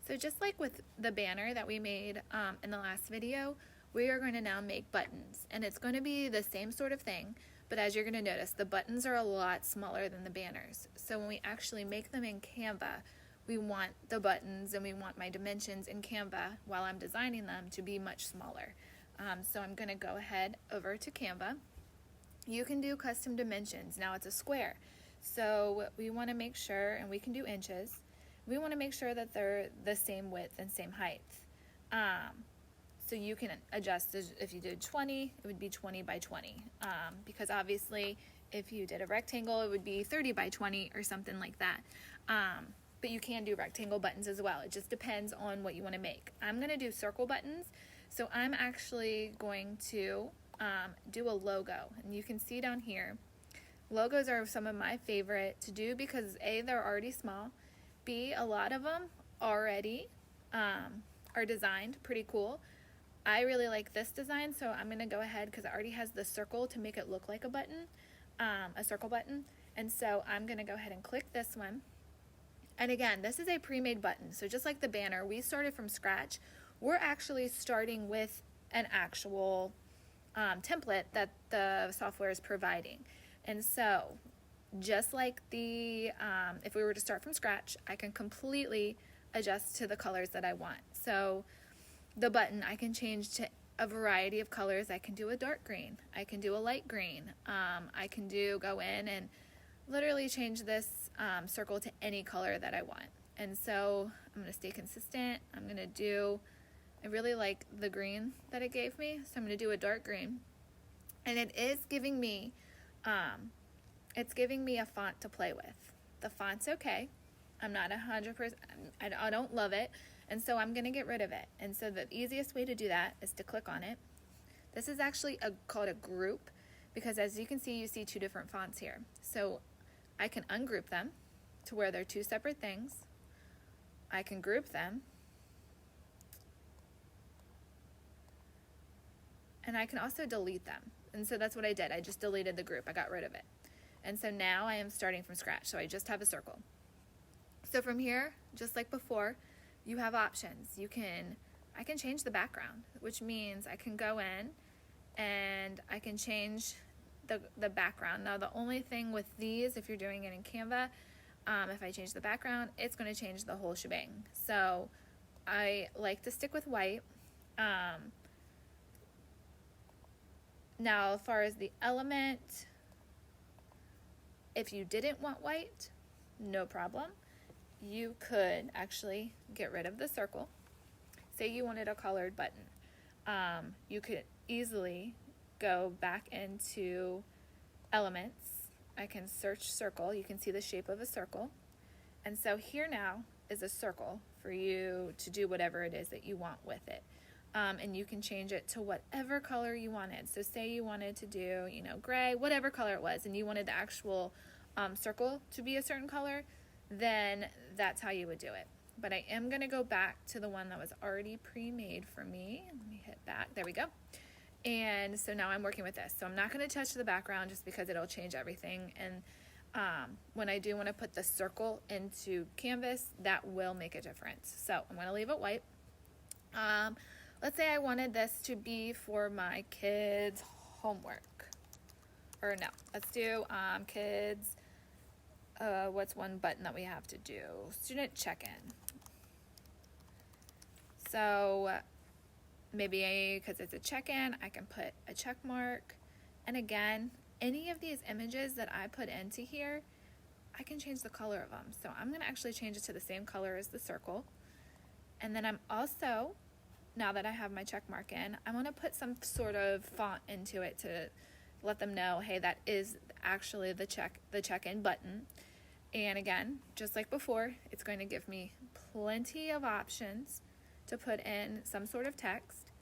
So just like with the banner that we made in the last video, we are going to now make buttons, and it's going to be the same sort of thing, but as you're going to notice, the buttons are a lot smaller than the banners. So when we actually make them in Canva, we want the buttons and we want my dimensions in Canva while I'm designing them to be much smaller. So I'm going to go ahead over to Canva. You can do custom dimensions. Now it's a square. So we want to make sure, and we can do inches, we want to make sure that they're the same width and same height. So you can adjust, if you did 20, it would be 20 by 20. Because obviously if you did a rectangle, it would be 30 by 20 or something like that. But you can do rectangle buttons as well. It just depends on what you want to make. I'm going to do circle buttons. So I'm actually going to do a logo. And you can see down here, logos are some of my favorite to do because A, they're already small. B, a lot of them already are designed pretty cool. I really like this design, so I'm going to go ahead because it already has the circle to make it look like a button, a circle button. And so I'm going to go ahead and click this one. And again, this is a pre-made button. So just like the banner, we started from scratch. We're actually starting with an actual template that the software is providing. And so just like if we were to start from scratch, I can completely adjust to the colors that I want. So the button, I can change to a variety of colors. I can do a dark green. I can do a light green. I can go in and literally change this circle to any color that I want. And so I'm going to stay consistent. I really like the green that it gave me, so I'm going to do a dark green. And it is giving me, a font to play with. The font's okay. I'm not 100%, I don't love it, and so I'm going to get rid of it. And so the easiest way to do that is to click on it. This is actually called a group, because as you can see, you see two different fonts here. So I can ungroup them to where they're two separate things. I can group them. And I can also delete them. And so that's what I did. I just deleted the group. I got rid of it. And so now I am starting from scratch. So I just have a circle. So from here, just like before, you have options. I can change the background, which means I can go in and I can change the background. Now the only thing with these, if you're doing it in Canva, if I change the background, it's going to change the whole shebang. So I like to stick with white. Now, as far as the element, if you didn't want white, no problem. You could actually get rid of the circle. Say you wanted a colored button. You could easily go back into elements. I can search circle. You can see the shape of a circle. And so here now is a circle for you to do whatever it is that you want with it. And you can change it to whatever color you wanted. So say you wanted to do, gray, whatever color it was, and you wanted the actual circle to be a certain color, then that's how you would do it. But I am going to go back to the one that was already pre-made for me. Let me hit back. There we go. And so now I'm working with this. So I'm not going to touch the background just because it'll change everything. And when I do want to put the circle into Canvas, that will make a difference. So I'm going to leave it white. Let's say I wanted this to be for my kids' homework. Or no, let's do kids, what's one button that we have to do? Student check-in. So maybe because it's a check-in, I can put a check mark. And again, any of these images that I put into here, I can change the color of them. So I'm going to actually change it to the same color as the circle. And then I'm also, now that I have my check mark in, I want to put some sort of font into it to let them know, hey, that is actually the check-in button. And again, just like before, it's going to give me plenty of options to put in some sort of text.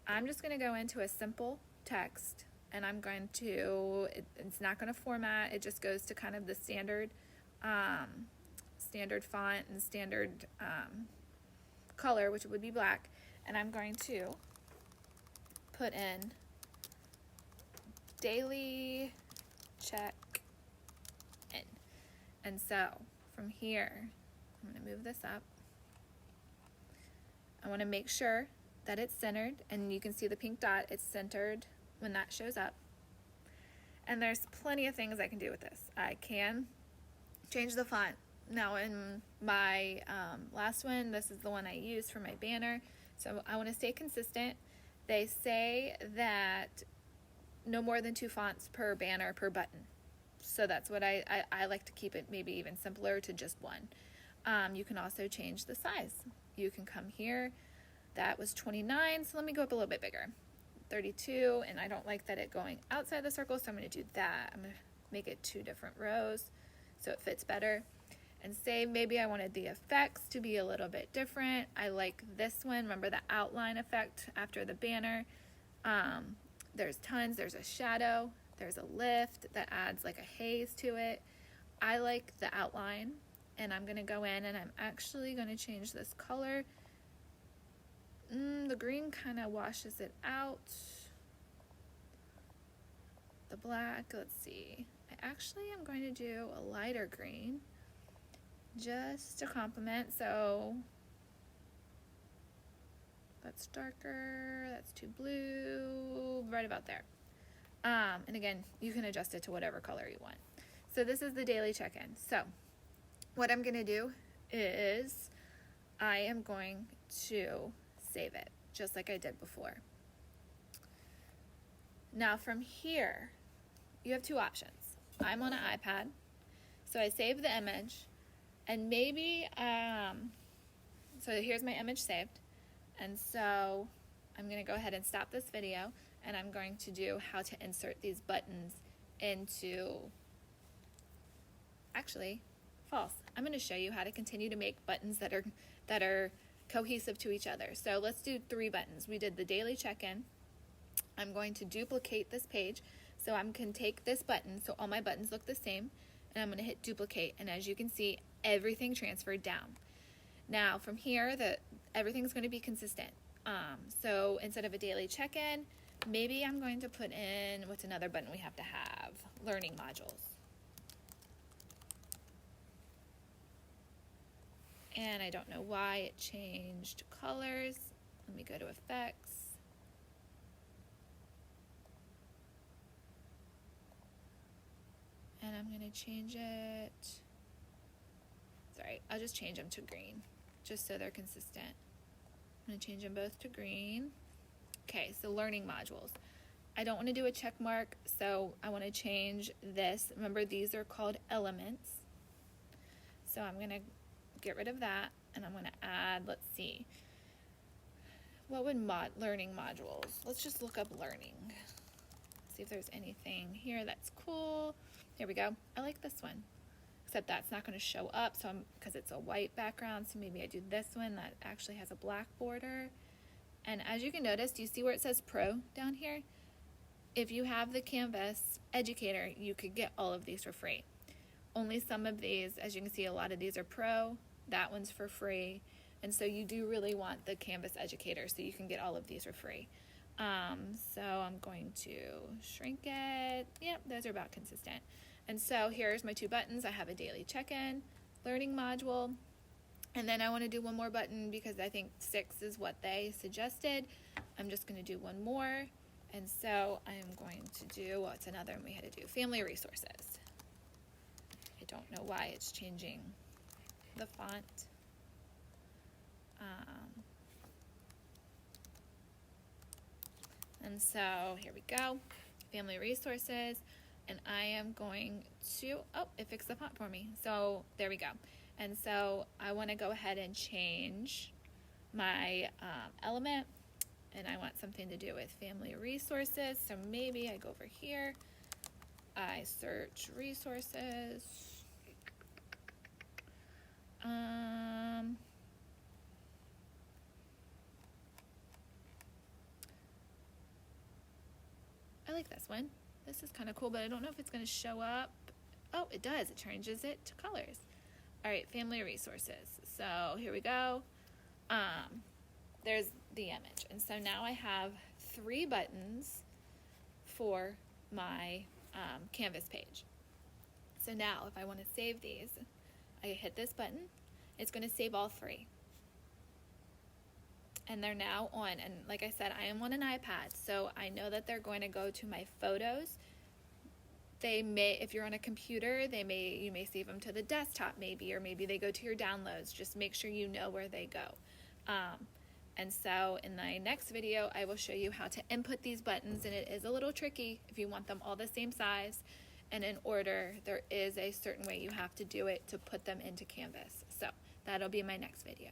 I'm just going to go into a simple text, and I'm going to, it's not going to format, it just goes to kind of the standard font and standard color, which would be black. And I'm going to put in daily check in. And so from here, I'm going to move this up. I want to make sure that it's centered, and you can see the pink dot, it's centered when that shows up. And there's plenty of things I can do with this. I can change the font. Now in my last one, this is the one I used for my banner, so I want to stay consistent. They say that no more than 2 fonts per banner per button, so that's what I like to keep it maybe even simpler to just 1. You can also change the size. You can come here, that was 29, so let me go up a little bit bigger, 32, and I don't like that it going outside the circle, so I'm going to do that. I'm going to make it 2 different rows so it fits better. And say maybe I wanted the effects to be a little bit different. I like this one. Remember the outline effect after the banner? There's tons. There's a shadow. There's a lift that adds like a haze to it. I like the outline, and I'm going to go in and I'm actually going to change this color. The green kind of washes it out. The black, let's see. I actually am going to do a lighter green, just to complement. So that's darker, that's too blue, right about there. And again, you can adjust it to whatever color you want. So this is the daily check-in. So what I'm going to do is I am going to save it just like I did before. Now from here, you have 2 options. I'm on an iPad, so I save the image. And maybe, so here's my image saved. And so I'm going to go ahead and stop this video, and I'm going to do how to insert these buttons into, actually, false. I'm going to show you how to continue to make buttons that are cohesive to each other. So let's do 3 buttons. We did the daily check-in. I'm going to duplicate this page. So I'm going to take this button, so all my buttons look the same, and I'm going to hit duplicate. And as you can see, everything transferred down. Now from here, everything's going to be consistent. So instead of a daily check-in, maybe I'm going to put in, what's another button we have to have? Learning modules. And I don't know why it changed colors. Let me go to effects. And I'm going to change it. Sorry, I'll just change them to green, just so they're consistent. I'm going to change them both to green. Okay, so learning modules. I don't want to do a check mark, so I want to change this. Remember, these are called elements. So I'm going to get rid of that, and I'm going to add, let's see, what would learning modules? Let's just look up learning. See if there's anything here that's cool. Here we go. I like this one, except that's not going to show up, so because it's a white background, so maybe I do this one that actually has a black border. And as you can notice, do you see where it says Pro down here? If you have the Canvas Educator, you could get all of these for free. Only some of these, as you can see, a lot of these are Pro. That one's for free. And so you do really want the Canvas Educator, so you can get all of these for free. So I'm going to shrink it. Yep, those are about consistent. And so here's my 2 buttons. I have a daily check-in, learning module, and then I want to do one more button because I think 6 is what they suggested. I'm just going to do one more. And so I'm going to do, what's another one we had to do? Family resources. I don't know why it's changing the font. And so here we go, family resources, and I am going to, oh, it fixed the font for me. So there we go. And so I want to go ahead and change my element, and I want something to do with family resources. So maybe I go over here, I search resources. I like this one. This is kind of cool, but I don't know if it's going to show up. Oh, it does. It changes it to colors. All right, family resources. So here we go. There's the image. And so now I have 3 buttons for my Canvas page. So now if I want to save these, I hit this button. It's going to save all 3. and they're now on. And like I said, I am on an iPad, so I know that they're going to go to my photos. They may, if you're on a computer, you may save them to the desktop maybe, or maybe they go to your downloads. Just make sure you know where they go. And so in my next video, I will show you how to input these buttons, and it is a little tricky if you want them all the same size and in order. There is a certain way you have to do it to put them into Canvas. So that'll be my next video.